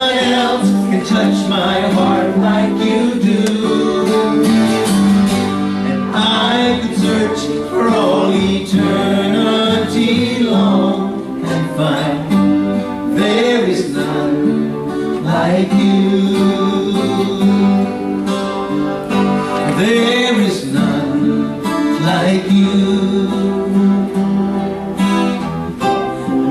No one else can touch my heart like you do, and I could search for all eternity long and find there is none like you. There is none like you.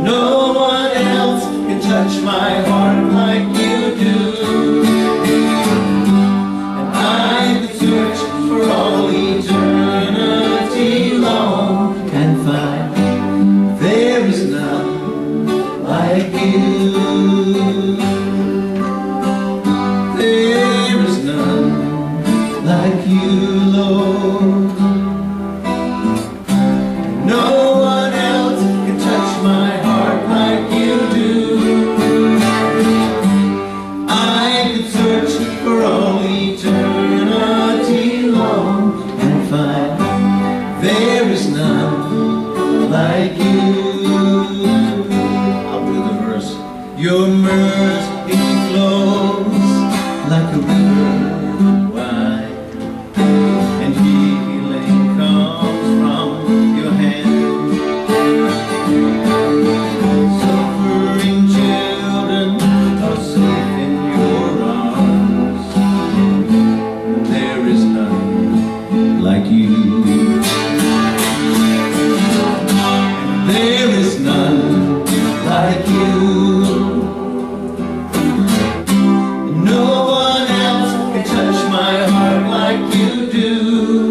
No one else can touch my heart like you do, and I could search for all eternity long and find there is none like you. There is none like you, Lord. No one else can touch my heart like you do. I could search for all eternity long and find there is none like you. I'll do the verse. Your mercy flows like a river wide, and healing comes from your hand. Suffering children are safe in your arms. There is none like you. There is none like you. No one else can touch my heart like you do,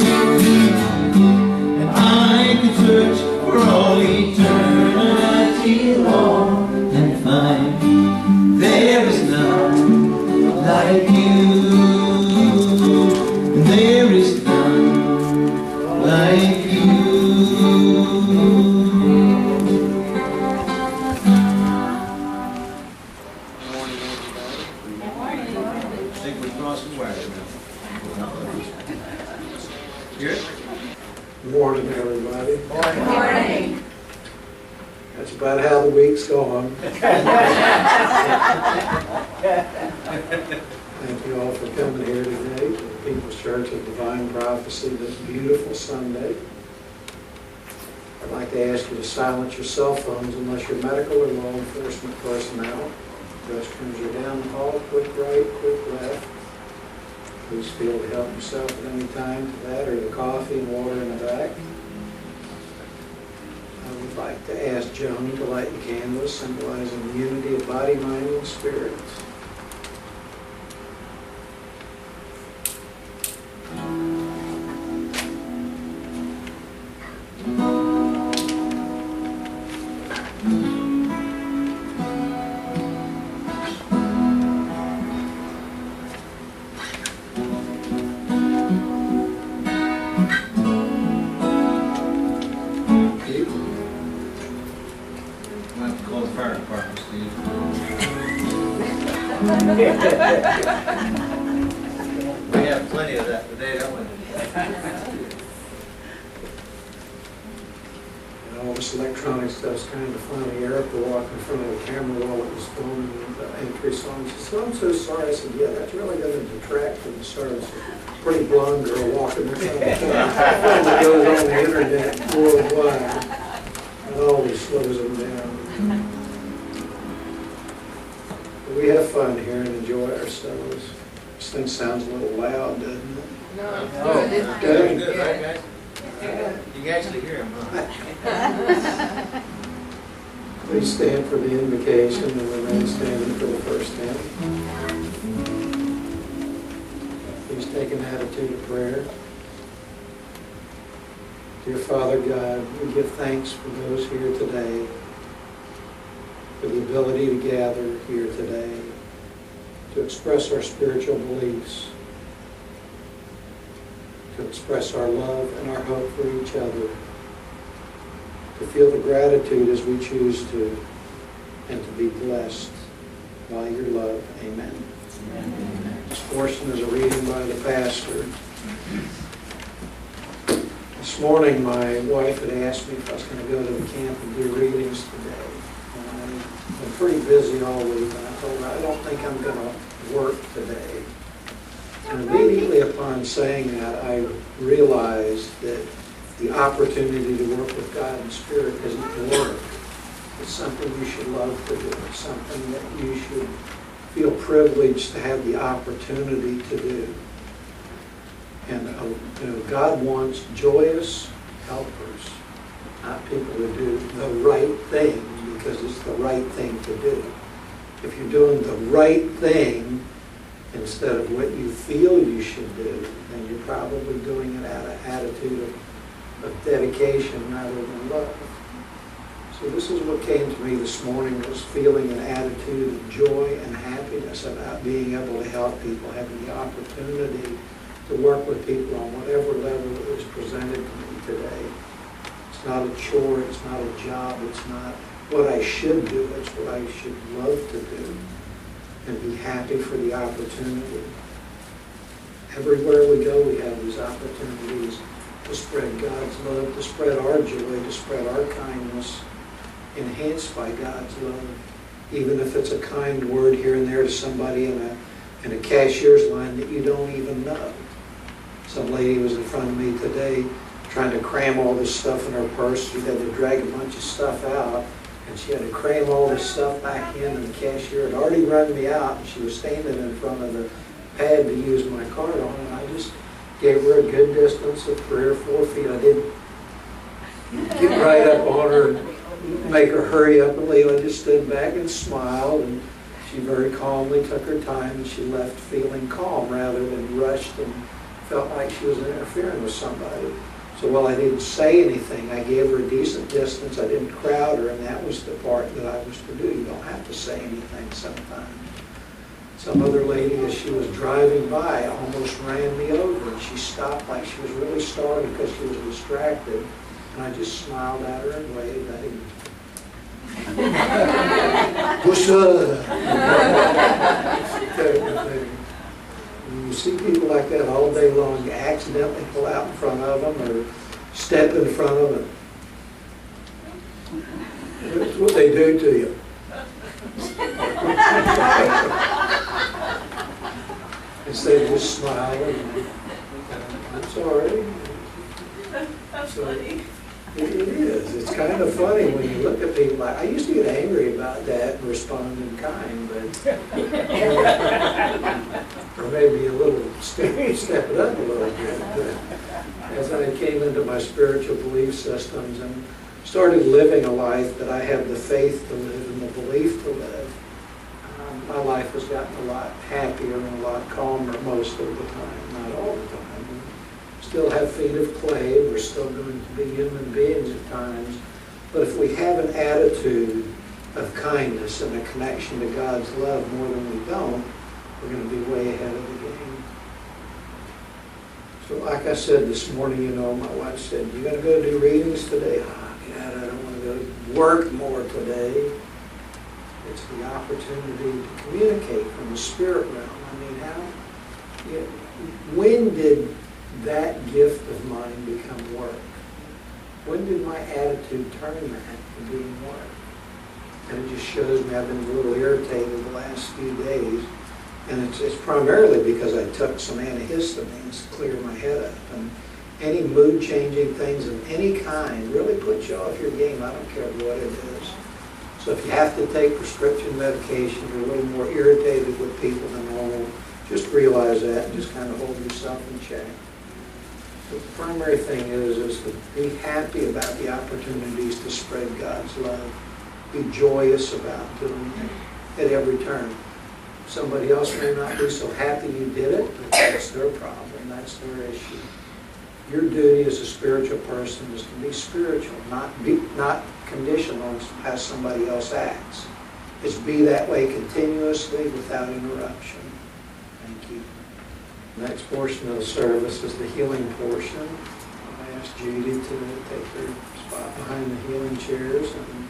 and I could search for all eternity long and find there is none like you. There is none like you. I think we're crossing wires now. Here? Good morning, everybody. Morning. That's about how the week's going. Thank you all for coming here today to the People's Church of Divine Prophecy this beautiful Sunday. I'd like to ask you to silence your cell phones unless you're medical or law enforcement personnel. Restrooms are down the hall, quick right, quick left. Please feel to help yourself at any time to that or the coffee and water in the back. I would like to ask Joan to light the candles symbolizing the unity of body, mind, and spirit. Might have to call the fire department, Steve. We have plenty of that today, don't we? All this electronic stuff's kind of funny. Erica walked in front of the camera while it was filming the entry song. She said, "I'm so sorry." I said, "Yeah, that's really going to detract from the service." Pretty blonde girl walking in front of the camera. That goes on the internet worldwide. It always slows them down. But we have fun here and enjoy ourselves. This thing sounds a little loud, doesn't it? No, it's Oh, good. It's good, good. right, guys? You can actually hear him, huh? Please stand for the invocation and remain standing for the first hymn. Please take an attitude of prayer. Dear Father God, we give thanks for those here today, for the ability to gather here today, to express our spiritual beliefs, to express our love and our hope for each other, to feel the gratitude as we choose to, and to be blessed by your love. Amen. Amen. This portion is a reading by the pastor. This morning, my wife had asked me if I was going to go to the camp and do readings today. And I been pretty busy all week, and I told her, I don't think I'm going to work today. And immediately upon saying that, I realized that the opportunity to work with God in Spirit isn't work. It's something you should love to do. It's something that you should feel privileged to have the opportunity to do. And God wants joyous helpers, not people who do the right thing because it's the right thing to do. If you're doing the right thing instead of what you feel you should do, then you're probably doing it out of attitude of dedication rather than love. So this is what came to me this morning, was feeling an attitude of joy and happiness about being able to help people, having the opportunity to work with people on whatever level it was presented to me today. It's not a chore, it's not a job, it's not what I should do, it's what I should love to do and be happy for the opportunity. Everywhere we go, we have these opportunities to spread God's love, to spread our joy, to spread our kindness, enhanced by God's love. Even if it's a kind word here and there to somebody in a cashier's line that you don't even know. Some lady was in front of me today trying to cram all this stuff in her purse. She had to drag a bunch of stuff out, and she had to cram all this stuff back in, and the cashier had already run me out, and she was standing in front of the pad to use my card on, and I just gave her a good distance of 3 or 4 feet. I didn't get right up on her and make her hurry up and leave. I just stood back and smiled, and she very calmly took her time, and she left feeling calm rather than rushed and felt like she was interfering with somebody. So while I didn't say anything, I gave her a decent distance. I didn't crowd her, and that was the part that I was to do. You don't have to say anything sometimes. Some other lady, as she was driving by, almost ran me over, and she stopped like she was really startled because she was distracted. And I just smiled at her and waved. I didn't push up. You see people like that all day long. You accidentally pull out in front of them or step in front of them. That's what they do to you. Instead of just smiling. I'm sorry. That's funny. It is. It's kind of funny when you look at people. I used to get angry about that and respond in kind, but or maybe a little step it up a little bit. But as I came into my spiritual belief systems and started living a life that I have the faith to live and the belief to live, my life has gotten a lot happier and a lot calmer most of the time, not all the time. Still have feet of clay, we're still going to be human beings at times, but if we have an attitude of kindness and a connection to God's love more than we don't, we're going to be way ahead of the game. So like I said this morning, my wife said, "You going to go do readings today?" "Oh, God, I don't want to go to work more today." It's the opportunity to communicate from the spirit realm. When did that gift of mine become work? When did my attitude turn that to being work? And it just shows me I've been a little irritated the last few days. And it's primarily because I took some antihistamines to clear my head up. And any mood-changing things of any kind really puts you off your game. I don't care what it is. So if you have to take prescription medication, you're a little more irritated with people than normal, just realize that and just kind of hold yourself in check. The primary thing is to be happy about the opportunities to spread God's love. Be joyous about doing it at every turn. Somebody else may not be so happy you did it, but that's their problem. That's their issue. Your duty as a spiritual person is to be spiritual, not conditional on how somebody else acts. It's be that way continuously without interruption. Thank you. Next portion of the service is the healing portion. I asked Judy to take her spot behind the healing chairs, and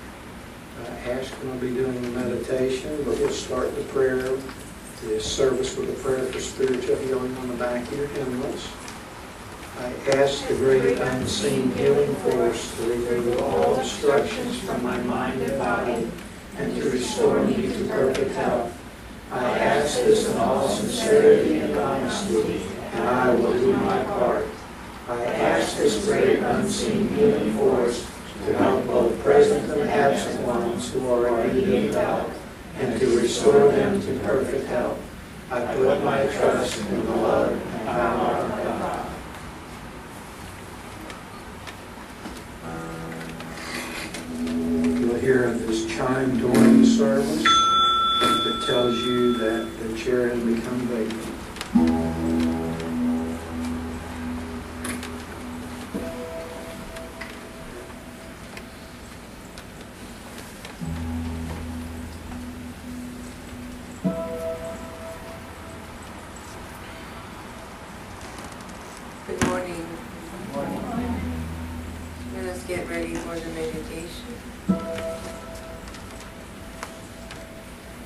Ash will be doing the meditation. But we'll start the prayer, the service with a prayer for spiritual healing on the back of your hymnals. I ask the great unseen healing force to remove all obstructions from my mind and body, and to restore me to perfect health. I ask this in all sincerity and honesty, and I will do my part. I ask this great unseen healing force to help both present and absent ones who are in need of help, and to restore them to perfect health. I put my trust in the love and power of God. You'll hear this chime during the service that tells you that the chair has become vacant. Good morning. Let us get ready for the meditation.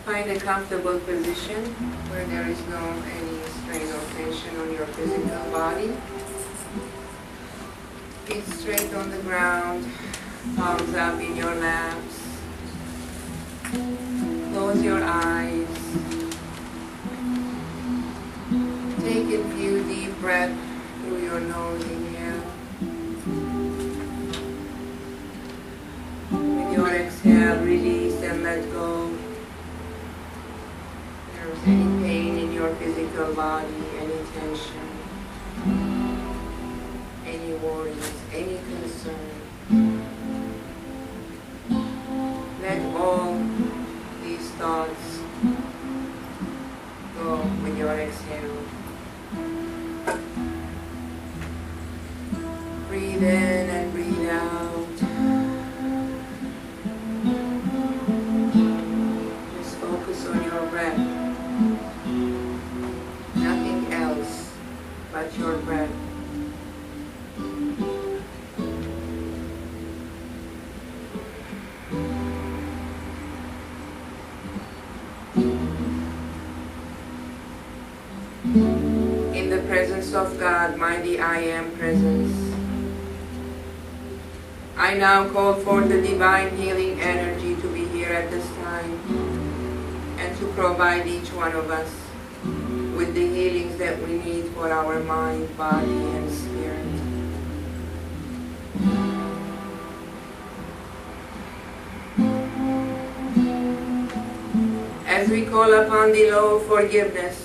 Find a comfortable position where there is no any strain or tension on your physical body. Feet straight on the ground, palms up in your laps. Close your eyes. Take a few deep breaths through your nose, inhale. With your exhale, release and let go. If there's any pain in your physical body, any tension, any worries, any concern, let all these thoughts go with your exhale. Breathe in and breathe out. Just focus on your breath. Nothing else but your breath. In the presence of God, mighty I am presence, I now call forth the divine healing energy to be here at this time and to provide each one of us with the healings that we need for our mind, body, and spirit. As we call upon the Lord forgiveness,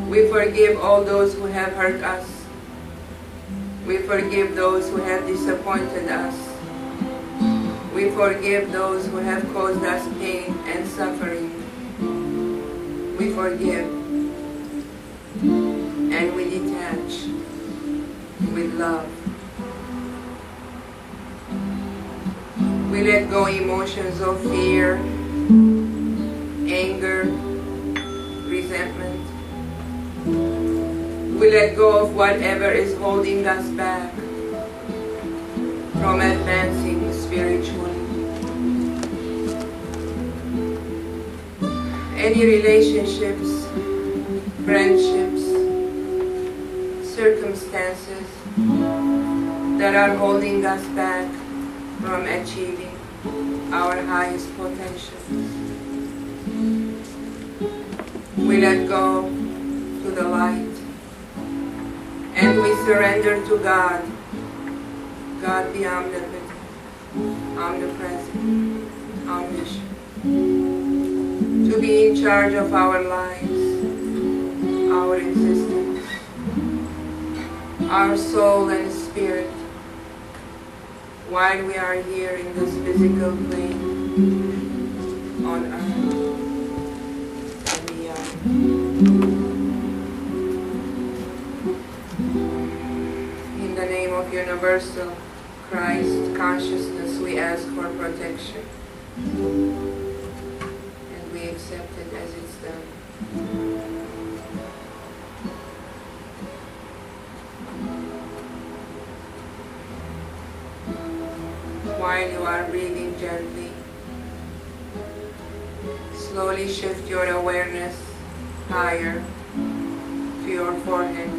we forgive all those who have hurt us. We forgive those who have disappointed us. We forgive those who have caused us pain and suffering. We forgive and we detach with love. We let go emotions of fear, anger, resentment. We let go of whatever is holding us back from advancing spiritually. Any relationships, friendships, circumstances that are holding us back from achieving our highest potential. We let go to the light. And we surrender to God, God the omnipotent, omnipresent, omniscient, to be in charge of our lives, our existence, our soul and spirit, while we are here in this physical plane on earth and beyond. In the name of universal Christ consciousness, we ask for protection, and we accept it as it's done. While you are breathing gently, slowly shift your awareness higher to your forehead.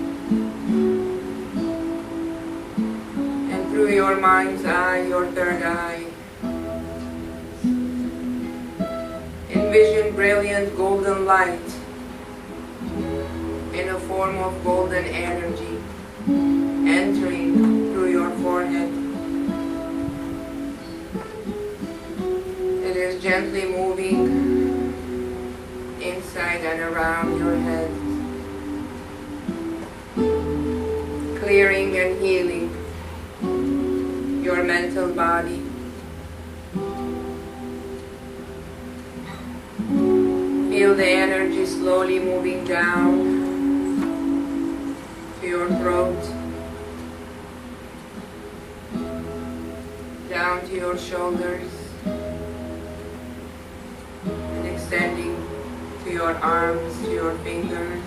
And through your mind's eye, your third eye, Envision brilliant golden light in a form of golden energy entering through your forehead. It is gently moving inside and around your head, clearing and healing your mental body. Feel the energy slowly moving down to your throat, down to your shoulders, and extending to your arms, to your fingers.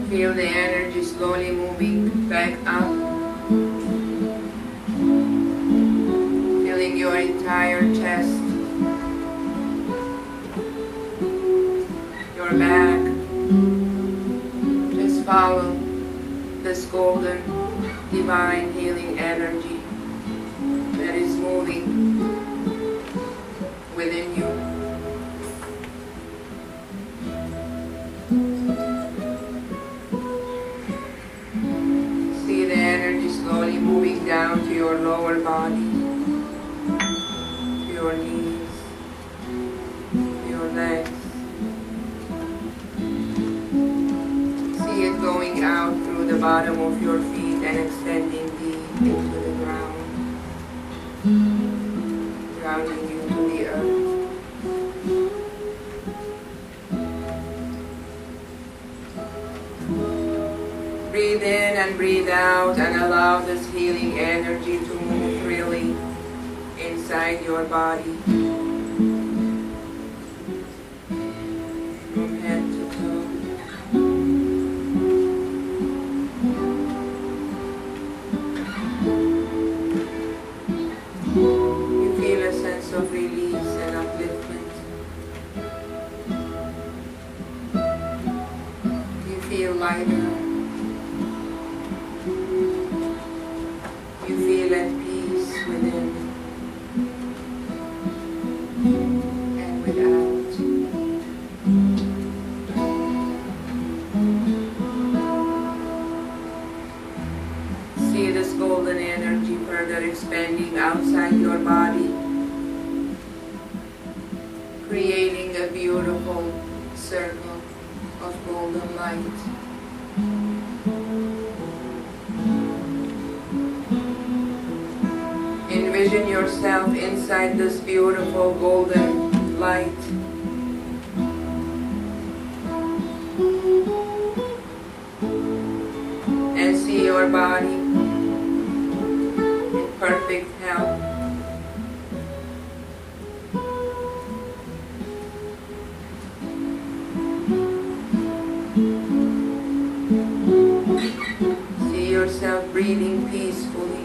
Feel the energy slowly moving back up, filling your entire chest, your back. Just follow this golden, divine healing energy that is moving within you. See the energy slowly moving down to your lower body, to your knees, to your legs. See it going out through the bottom of your feet and extending deep into the ground, grounding you to the earth. Breathe in and breathe out and allow this healing energy to move freely inside your body, from head to toe. You feel a sense of release and upliftment. You feel lighter. You feel at peace within and without. See this golden energy further expanding outside your body, creating a beautiful circle of golden light. Envision yourself inside this beautiful golden light. And see your body in perfect health. See yourself breathing peacefully.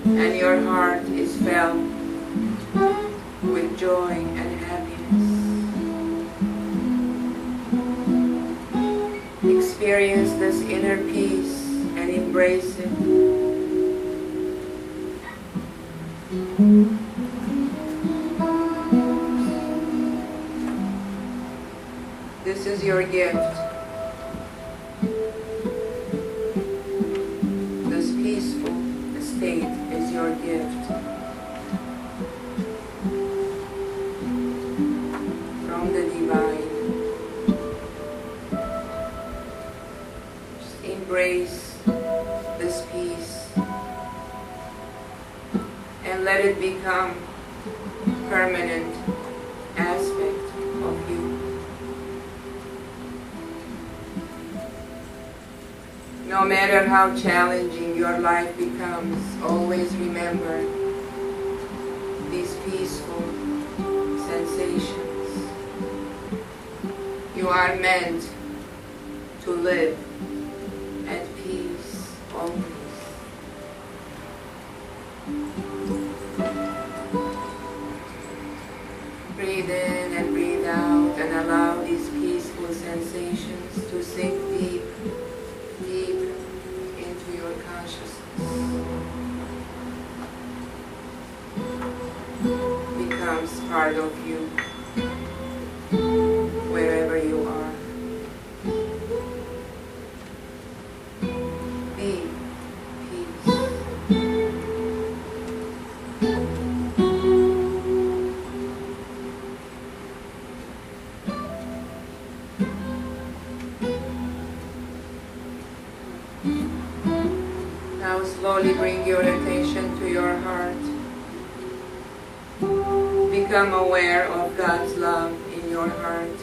And your heart is filled with joy and happiness. Experience this inner peace and embrace it. This is your gift. This peaceful state is your gift from the divine. Just embrace this peace and let it become permanent aspect of you. No matter how challenging your life becomes, always remember these peaceful sensations. You are meant to live at peace always. Breathe in and breathe out and allow these peaceful sensations to sink deep, deep part of you, wherever you are. Be peace. Now slowly bring your attention to your heart. Become aware of God's love in your heart.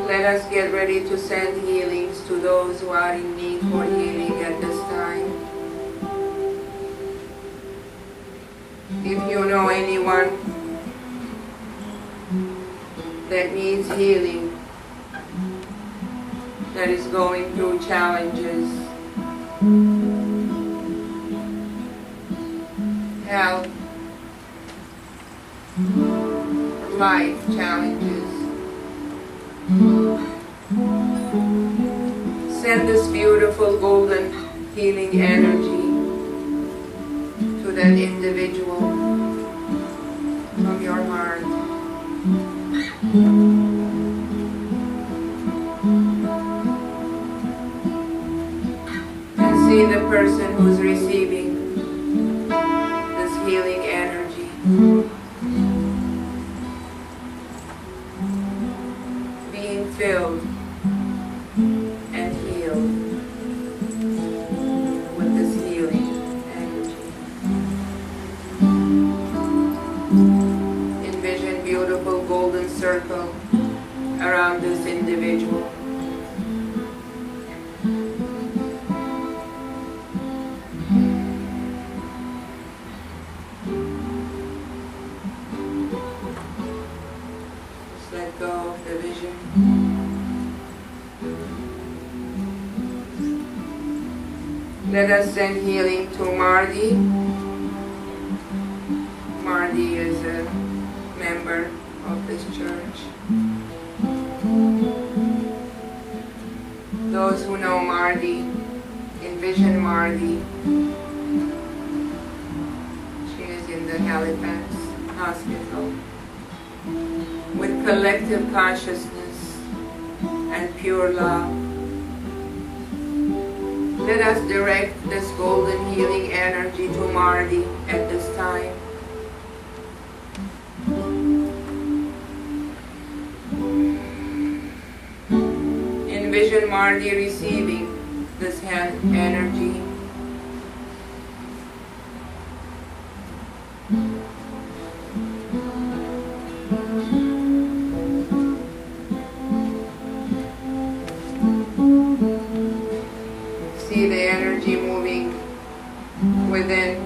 Let us get ready to send healings to those who are in need for healing at this time. If you know anyone that needs healing, that is going through challenges, health, life challenges, send this beautiful golden healing energy to that individual from your heart. And see the person who's receiving this healing energy. Being filled and healed with this healing energy. Envision beautiful golden circle around this individual. Just let go of the vision. Let us send healing to Marty. Marty is a member of this church. Those who know Marty, envision Marty. She is in the Halifax hospital with collective consciousness and pure love. Let us direct this golden healing energy to Marty at this time. Envision Marty receiving this energy. See the energy moving within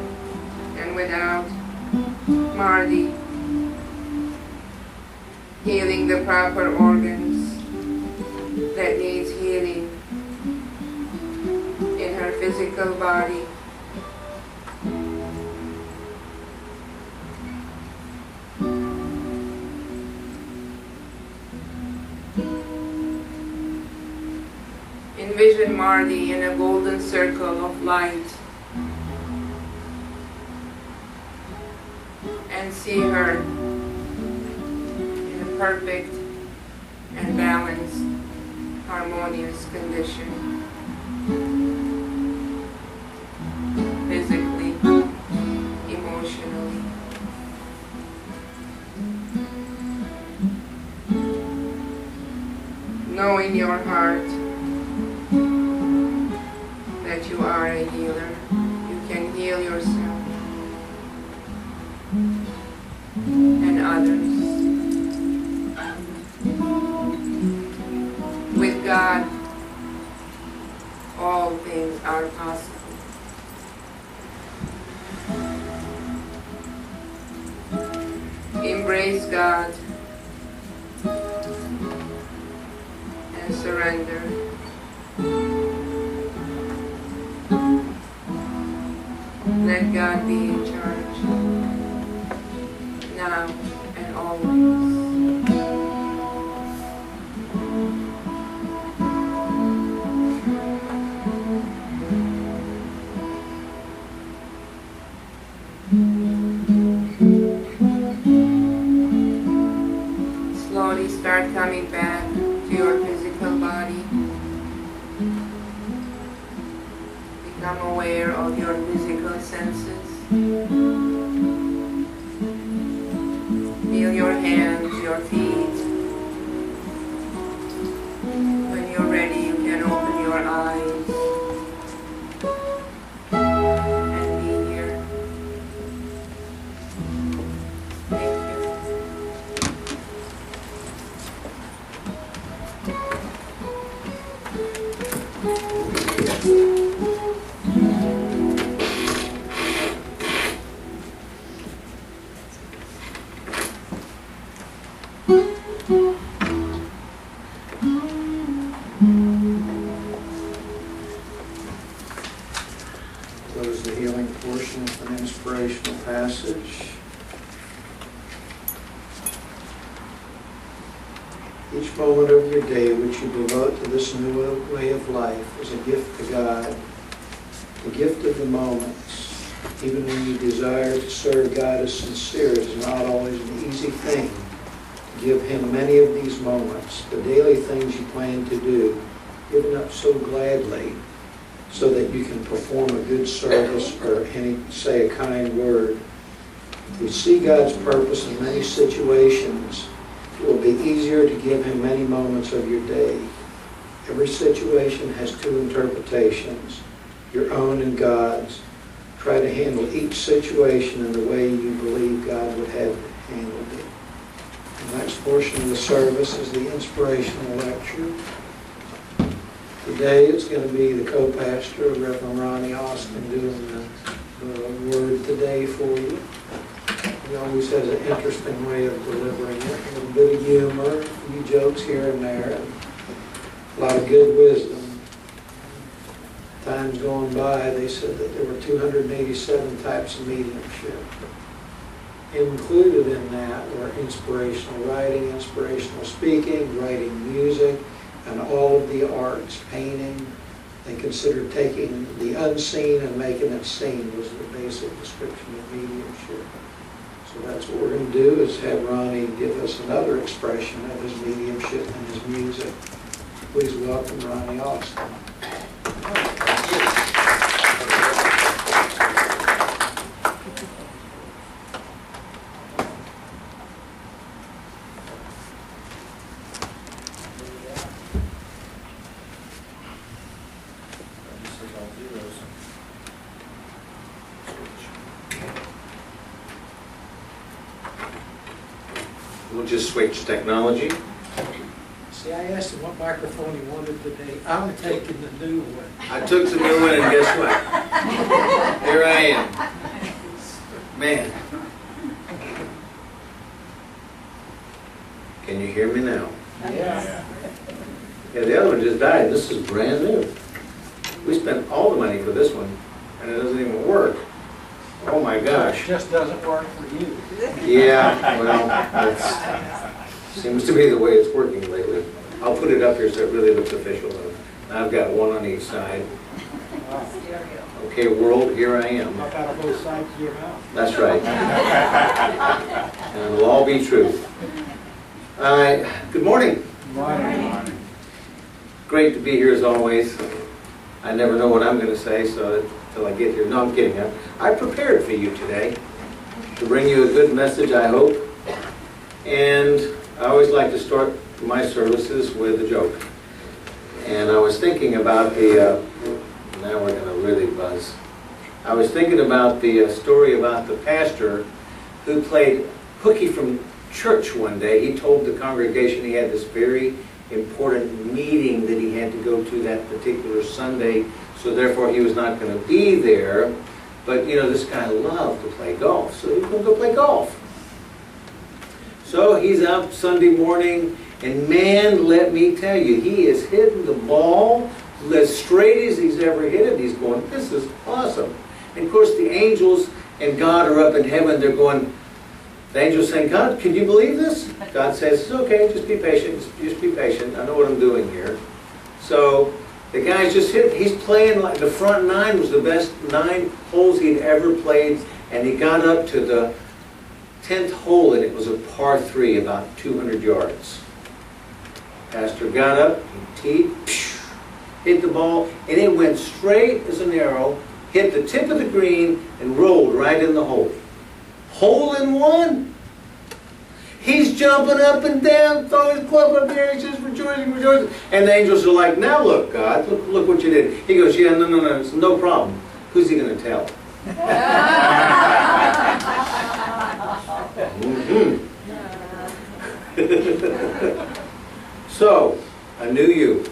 and without Marty, healing the proper organs that needs healing in her physical body. Envision Marty in a golden circle of light and see her in a perfect and balanced, harmonious condition, physically, emotionally. Know in your heart that you are a healer. You can heal yourself and others. With God, all things are possible. Embrace God and surrender. Let God be in charge, now and always. slowly start coming back to your physical body. Become aware of your physical senses. Feel your hands, your feet. When you're ready, you can open your eyes and be here. Thank you. Close the healing portion with an inspirational passage. Each moment of your day which you devote to this new way of life is a gift to God, the gift of the moments. Even when you desire to serve God as sincere, it is not always an easy thing to give Him many of these moments, the daily things you plan to do, given up so gladly, so that you can perform a good service or say a kind word. If you see God's purpose in many situations, it will be easier to give Him many moments of your day. Every situation has two interpretations, your own and God's. Try to handle each situation in the way you believe God would have it handled it. The next portion of the service is the inspirational lecture. Today it's going to be the CoPastor, Reverend Ronnie Austin, doing the word today for you. He always has an interesting way of delivering it. A little bit of humor, a few jokes here and there, and a lot of good wisdom. Times going by, they said that there were 287 types of mediumship. Included in that were inspirational writing, inspirational speaking, writing music, and all of the arts, painting. They considered taking the unseen and making it seen was the basic description of mediumship. So that's what we're going to do, is have Ronnie give us another expression of his mediumship and his music. Please welcome Ronnie Austin. We'll just switch technology. See, I asked him what microphone he wanted today. I'm taking the new one. I took the new one, and guess what? Here I am. Man. Can you hear me now? Yeah. Yeah, the other one just died. This is brand new. We spent all the money for this one, and it doesn't even work. Oh my gosh. It just doesn't work for you. Yeah, well, that seems to be the way it's working lately. I'll put it up here so it really looks official. I've got one on each side. Okay, world, here I am. How about on both sides of your mouth? That's right. And it'll all be true. Good morning. Morning. Great to be here as always. I never know what I'm going to say, so until I get here. No, I'm kidding. I prepared for you today to bring you a good message, I hope. And I always like to start my services with a joke. And I was thinking about the, now we're going to really buzz. I was thinking about the story about the pastor who played hooky from church one day. He told the congregation he had this very important meeting that he had to go to that particular Sunday, so therefore he was not going to be there. But you know, this guy loved to play golf, so he was going to go play golf. So he's out Sunday morning, and man, let me tell you, he is hitting the ball as straight as he's ever hit it. He's going, this is awesome. And of course the angels and God are up in heaven. They're going, the angels saying, God, can you believe this? God says, it's okay, just be patient, just be patient. I know what I'm doing here. So the guy's just hit, he's playing like the front nine was the best 9 holes he'd ever played, and he got up to the 10th hole, and it was a par 3, about 200 yards. Pastor got up, he teed, hit the ball, and it went straight as an arrow, hit the tip of the green, and rolled right in the hole. Hole in one. He's jumping up and down, throwing his club up there, he's just rejoicing, rejoicing. And the angels are like, now look, God, look what you did. He goes, yeah, no, it's no problem. Who's he going to tell? So, a new you.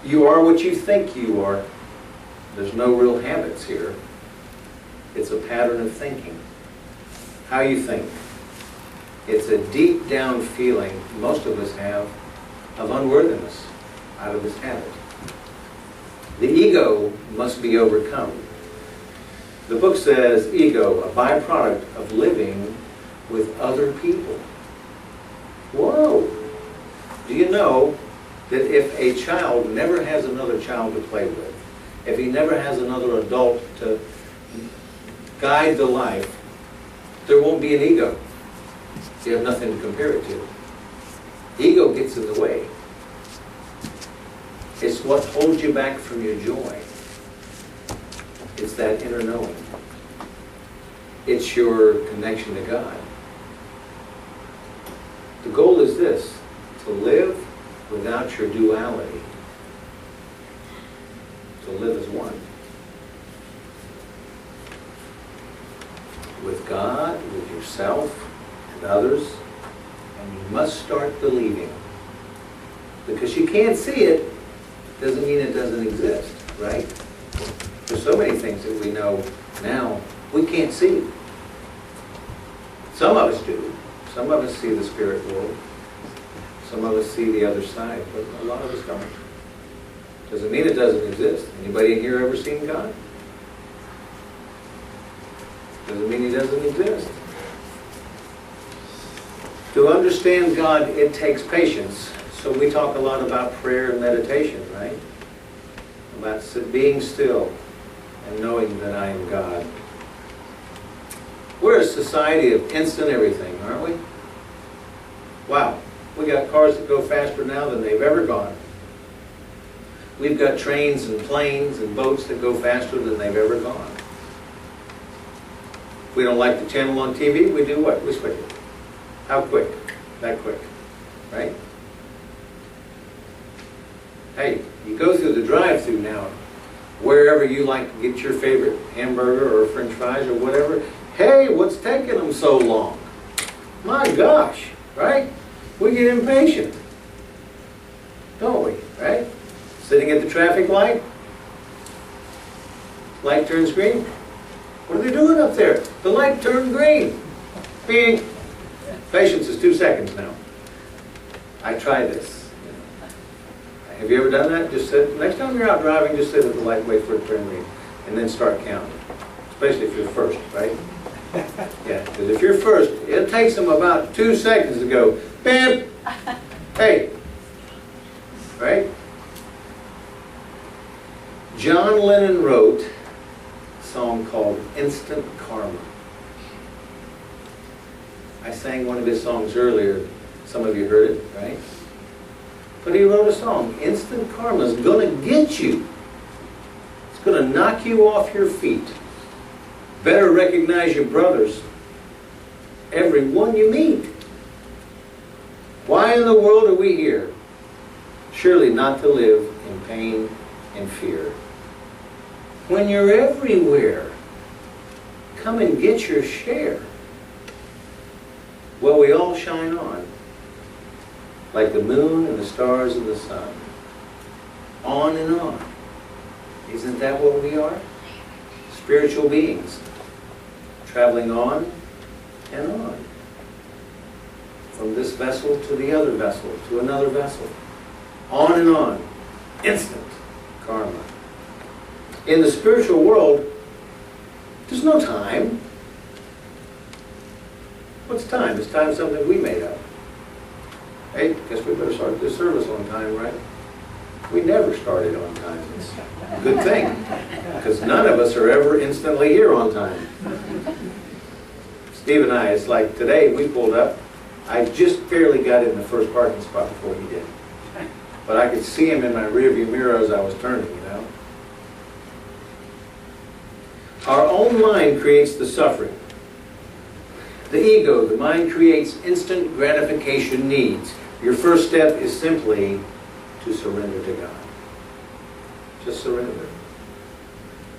You are what you think you are. There's no real habits here. It's a pattern of thinking. How you think. It's a deep down feeling most of us have of unworthiness out of this habit. The ego must be overcome. The book says ego, a byproduct of living with other people. Whoa! Do you know that if a child never has another child to play with, if he never has another adult to guide the life, there won't be an ego. You have nothing to compare it to. Ego gets in the way. It's what holds you back from your joy. It's that inner knowing. It's your connection to God. The goal is this, to live without your duality. To live as one. With God, with yourself, and others, and you must start believing. Because you can't see it, doesn't mean it doesn't exist, right? There's so many things that we know now we can't see. Some of us do. Some of us see the spirit world. Some of us see the other side, but a lot of us don't. Doesn't mean it doesn't exist. Anybody in here ever seen God? Doesn't mean he doesn't exist. To understand God, it takes patience. So we talk a lot about prayer and meditation, right? About being still and knowing that I am God. We're a society of instant everything, aren't we? Wow, we got cars that go faster now than they've ever gone. We've got trains and planes and boats that go faster than they've ever gone. If we don't like the channel on TV, we do what? We switch it. How quick? That quick, right? Hey, you go through the drive-thru now, wherever you like to get your favorite hamburger or french fries or whatever. Hey, what's taking them so long? My gosh, right? We get impatient, don't we, right? Sitting at the traffic light, light turns green. What are they doing up there? The light turned green. Bing. Patience is 2 seconds now. I try this. Have you ever done that? Just sit, next time you're out driving, just sit at the light, wait for it to turn green, and then start counting. Especially if you're first, right? Yeah, because if you're first, it takes them about 2 seconds to go, bam, hey, right? John Lennon wrote a song called Instant Karma. I sang one of his songs earlier. Some of you heard it, right? But he wrote a song, Instant Karma is going to get you. It's going to knock you off your feet. Better recognize your brothers, every one you meet. Why in the world are we here? Surely not to live in pain and fear. When you're everywhere, come and get your share. Well, we all shine on, like the moon and the stars and the sun. On and on. Isn't that what we are? Spiritual beings, traveling on and on. From this vessel to the other vessel, to another vessel. On and on. Instant karma. In the spiritual world, there's no time. What's time? Is time something we made up? Hey, guess we better start this service on time, right? We never started on time. It's a good thing, because none of us are ever instantly here on time. Steve and I, it's like today we pulled up. I just barely got in the first parking spot before he did. But I could see him in my rearview mirror as I was turning, you know. Our own mind creates the suffering. The ego, the mind creates instant gratification needs. Your first step is simply to surrender to God. Just surrender.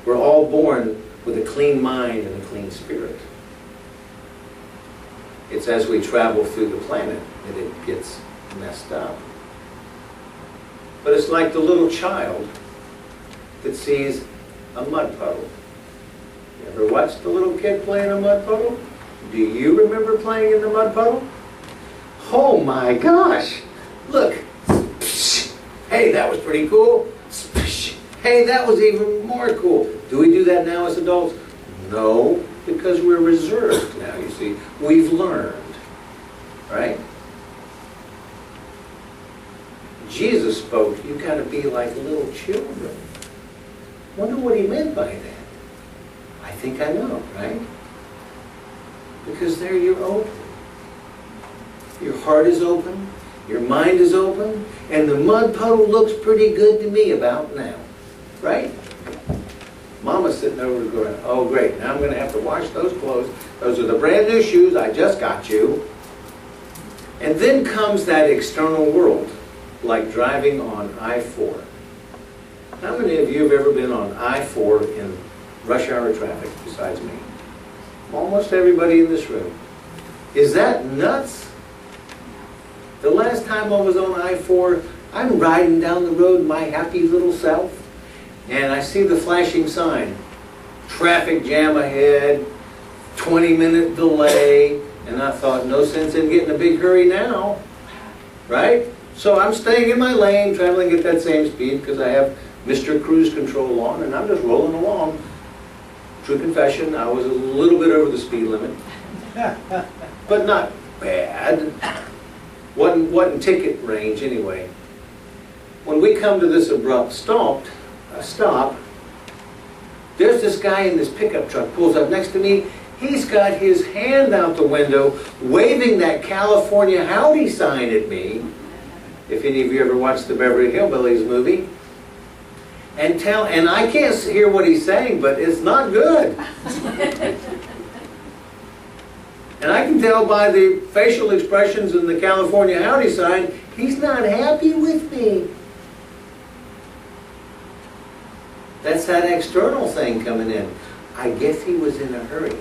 We're all born with a clean mind and a clean spirit. It's as we travel through the planet that it gets messed up. But it's like the little child that sees a mud puddle. You ever watched the little kid play in a mud puddle? Do you remember playing in the mud puddle? Oh my gosh! Look! Hey, that was pretty cool. Hey, that was even more cool. Do we do that now as adults? No, because we're reserved now, you see. We've learned, right? Jesus spoke, you got to be like little children. Wonder what he meant by that. I think I know, right? Because there you're open. Your heart is open, your mind is open, and the mud puddle looks pretty good to me about now. Right? Mama's sitting over going, oh great, now I'm going to have to wash those clothes. Those are the brand new shoes I just got you. And then comes that external world, like driving on I-4. How many of you have ever been on I-4 in rush hour traffic besides me? Almost everybody in this room. Is that nuts? The last time I was on I-4, I'm riding down the road my happy little self. And I see the flashing sign, traffic jam ahead, 20-minute delay, and I thought, no sense in getting a big hurry now, right? So I'm staying in my lane, traveling at that same speed because I have Mr. Cruise Control on, and I'm just rolling along. True confession, I was a little bit over the speed limit, but not bad. Wasn't ticket range anyway. When we come to this abrupt stop, there's this guy in this pickup truck, pulls up next to me. He's got his hand out the window, waving that California howdy sign at me. If any of you ever watched the Beverly Hillbillies movie. And I can't hear what he's saying, but it's not good. And I can tell by the facial expressions in the California howdy sign, he's not happy with me. That's that external thing coming in. I guess he was in a hurry.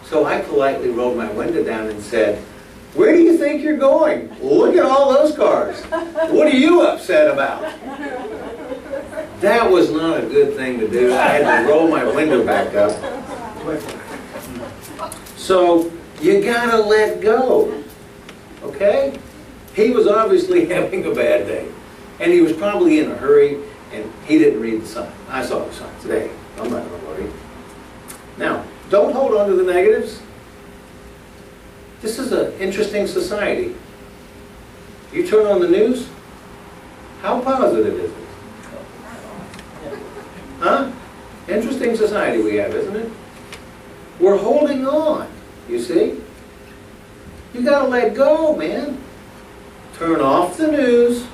So I politely rolled my window down and said, where do you think you're going? Look at all those cars. What are you upset about? That was not a good thing to do. I had to roll my window back up. So you gotta let go. Okay? He was obviously having a bad day. And he was probably in a hurry. And he didn't read the sign. I saw the sign today. I'm not going to worry. Now, don't hold on to the negatives. This is an interesting society. You turn on the news, how positive is it? Huh? Interesting society we have, isn't it? We're holding on, you see? You got to let go, man. Turn off the news.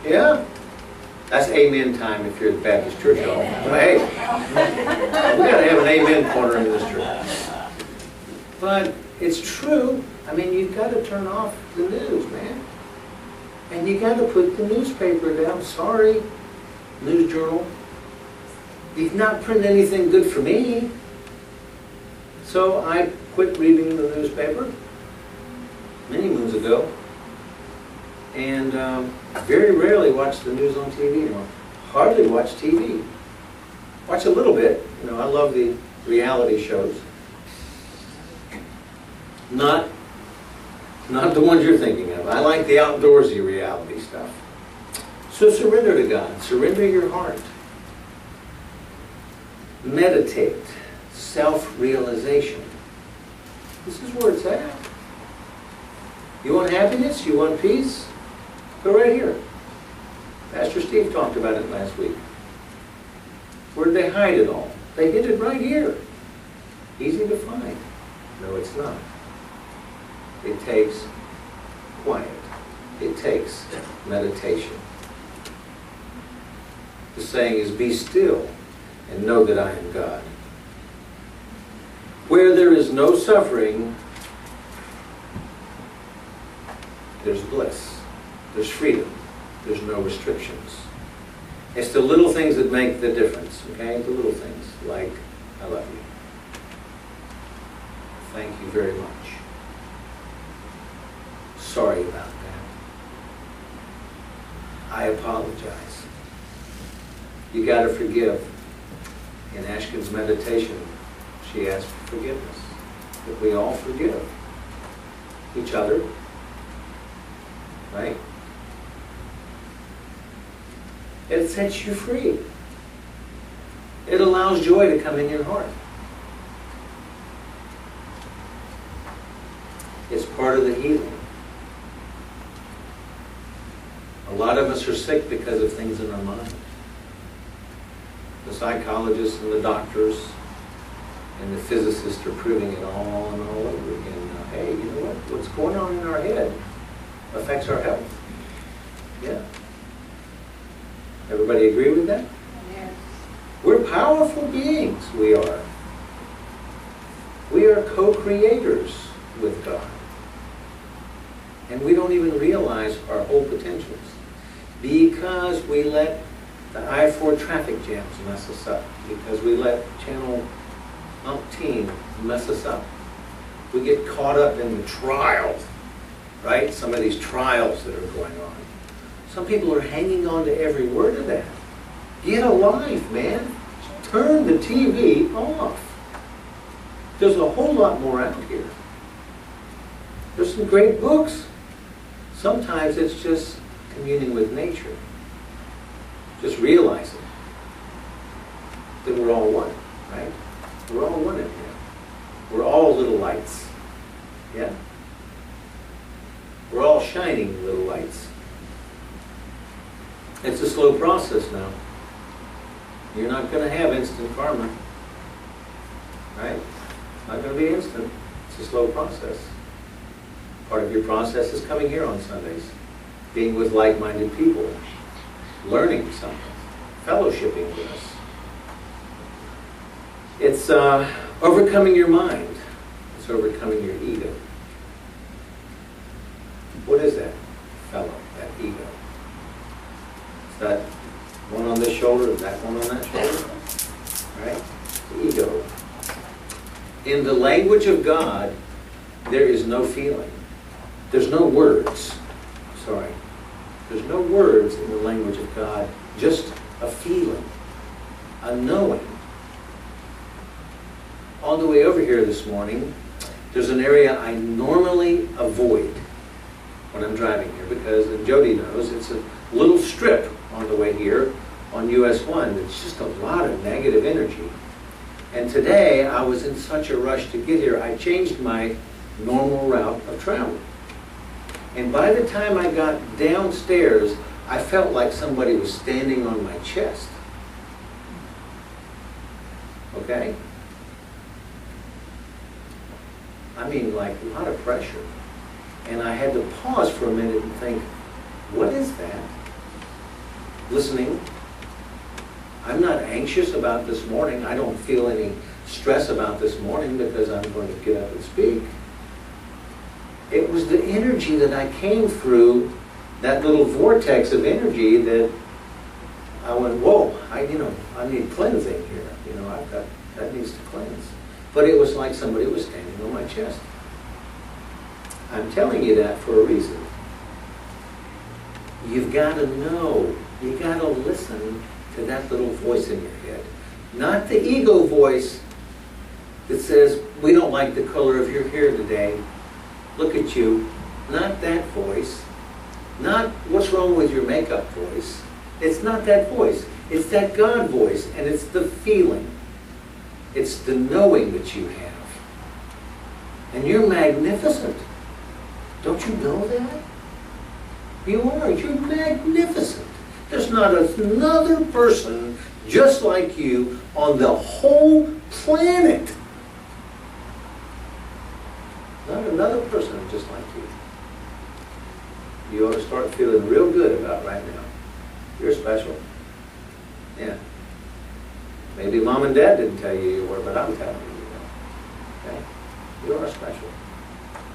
Yeah? That's amen time if you're at the Baptist church hall. Hey, we got to have an amen corner in this church. But it's true. I mean, you've got to turn off the news, man. And you got to put the newspaper down. Sorry, news journal. You've not printed anything good for me. So I quit reading the newspaper many moons ago. And very rarely watch the news on TV anymore. Hardly watch TV. Watch a little bit. You know, I love the reality shows. Not the ones you're thinking of. I like the outdoorsy reality stuff. So surrender to God. Surrender your heart. Meditate. Self-realization. This is where it's at. You want happiness? You want peace? Go right here. Pastor Steve talked about it last week. Where did they hide it all? They hid it right here. Easy to find. No, it's not. It takes quiet. It takes meditation. The saying is, be still and know that I am God. Where there is no suffering, there's bliss. There's freedom. There's no restrictions. It's the little things that make the difference, okay? The little things, like, I love you. Thank you very much. Sorry about that. I apologize. You got to forgive. In Ashkin's meditation, she asked for forgiveness. That we all forgive each other, right? It sets you free. It allows joy to come in your heart. It's part of the healing. A lot of us are sick because of things in our mind. The psychologists and the doctors and the physicists are proving it all and all over again. Now, hey, you know what? What's going on in our head affects our health. Yeah. Everybody agree with that? Yes. We're powerful beings, we are. We are co-creators with God. And we don't even realize our whole potentials because we let the I-4 traffic jams mess us up, because we let channel umpteen mess us up. We get caught up in the trials, right? Some of these trials that are going on. Some people are hanging on to every word of that. Get a life, man. Turn the TV off. There's a whole lot more out here. There's some great books. Sometimes it's just communing with nature. Just realizing that we're all one, right? We're all one in here. We're all little lights. Yeah? We're all shining little lights. It's a slow process now. You're not going to have instant karma. Right? It's not going to be instant. It's a slow process. Part of your process is coming here on Sundays, being with like-minded people, learning something, fellowshipping with us. It's overcoming your mind. It's overcoming your ego. What is that fellow, that ego? Is that one on this shoulder? Is that one on that shoulder? Right? The ego. In the language of God, there is no feeling. There's no words. Sorry. There's no words in the language of God. Just a feeling. A knowing. On the way over here this morning, there's an area I normally avoid when I'm driving here because, and Jody knows, it's a little strip on the way here on US 1. It's just a lot of negative energy. And today, I was in such a rush to get here, I changed my normal route of travel. And by the time I got downstairs, I felt like somebody was standing on my chest. Okay? I mean, like a lot of pressure. And I had to pause for a minute and think, what is that? Listening. I'm not anxious about this morning. I don't feel any stress about this morning because I'm going to get up and speak. It was the energy that I came through, that little vortex of energy that I went, whoa, I need cleansing here. That needs to cleanse. But it was like somebody was standing on my chest. I'm telling you that for a reason. You've got to know, you got to listen to that little voice in your head. Not the ego voice that says, we don't like the color of your hair today. Look at you. Not that voice. Not what's wrong with your makeup voice. It's not that voice. It's that God voice, and it's the feeling. It's the knowing that you have. And you're magnificent. Don't you know that? You are. You're magnificent. There's not another person just like you on the whole planet. find another person just like you. You ought to start feeling real good about right now. You're special. Yeah. Maybe mom and dad didn't tell you you were, but I'm telling you. Okay? You are special.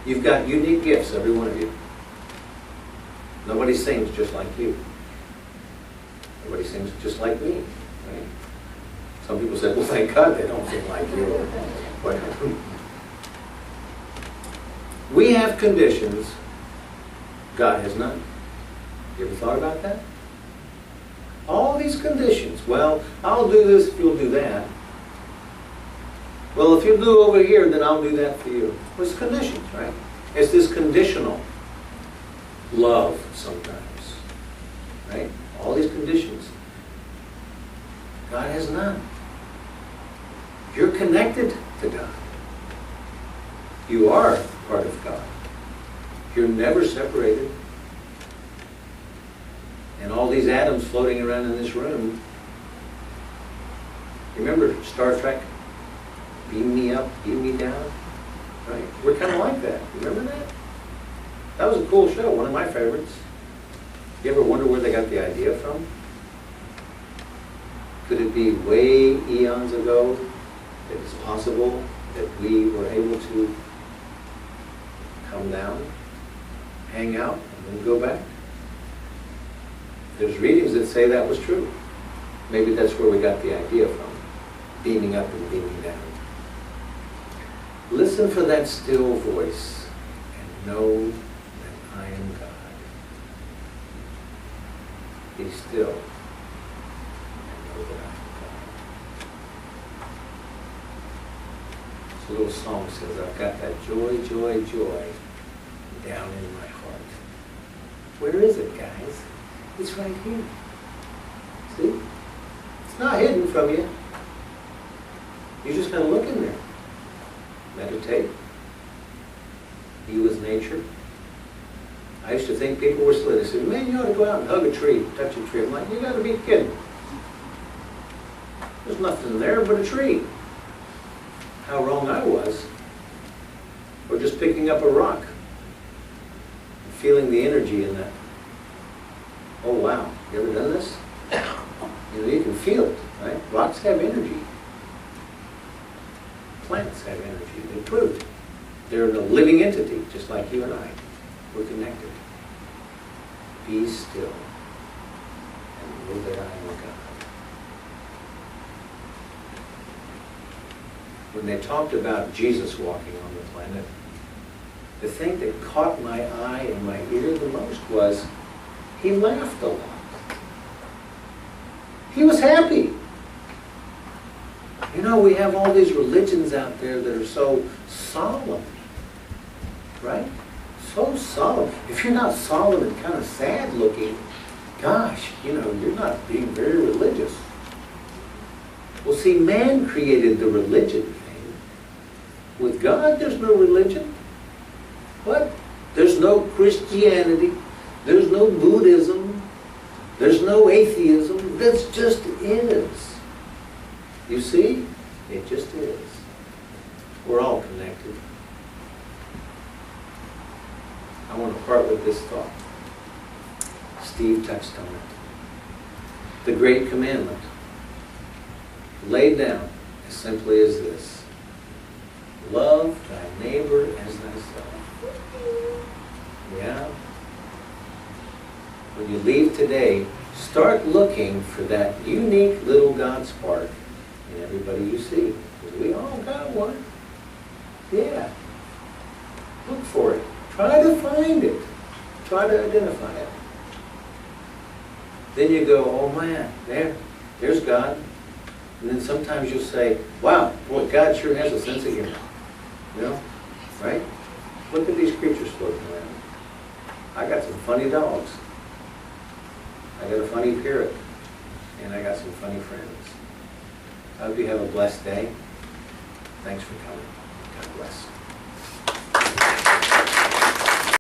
You've got unique gifts, every one of you. Nobody sings just like you. Nobody sings just like me. Right? Some people say, well, thank God they don't sing like you. But we have conditions. God has none. You ever thought about that? All these conditions. Well, I'll do this if you'll do that. Well, if you do over here, then I'll do that for you. Well, it's conditions, right? It's this conditional love sometimes, right? All these conditions. God has none. You're connected to God. You are part of God. You're never separated. And all these atoms floating around in this room, remember Star Trek? Beam me up, beam me down. Right? We're kind of like that. Remember that? That was a cool show, one of my favorites. You ever wonder where they got the idea from? Could it be way eons ago that it's possible that we were able to come down, hang out, and then go back? There's readings that say that was true. Maybe that's where we got the idea from, beaming up and beaming down. Listen for that still voice and know that I am God. Be still and know that I am God. This little song says, I've got that joy, joy, joy down in my heart. Where is it, guys? It's right here. See? It's not hidden from you. You just got to look in there. Meditate. Be with nature. I used to think people were silly. They said, man, you ought to go out and hug a tree, touch a tree. I'm like, you got to be kidding. There's nothing there but a tree. How wrong I was. Or just picking up a rock and feeling the energy in that. Oh, wow. You ever done this? You know, you can feel it, right? Rocks have energy. Plants have energy. They proved it. They're a living entity, just like you and I. We're connected. Be still and know that I am God. When they talked about Jesus walking on the planet, the thing that caught my eye and my ear the most was he laughed a lot. He was happy. You know, we have all these religions out there that are so solemn, right? So solemn. If you're not solemn and kind of sad looking, gosh, you know, you're not being very religious. Well, see, man created the religion thing. With God, there's no religion. What? There's no Christianity. There's no Buddhism. There's no atheism. This just is. You see? It just is. We're all connected. I want to part with this thought. Steve touched on it. The great commandment, laid down as simply as this. Love thy neighbor as thyself. Yeah? When you leave today, start looking for that unique little God spark in everybody you see. Because we all got one. Yeah. Look for it. Try to find it. Try to identify it. Then you go, oh man, there's God. And then sometimes you'll say, wow, boy, God sure has a sense of humor. You know? Right? Look at these creatures floating around. I got some funny dogs. I got a funny parrot. And I got some funny friends. I hope you have a blessed day. Thanks for coming. God bless.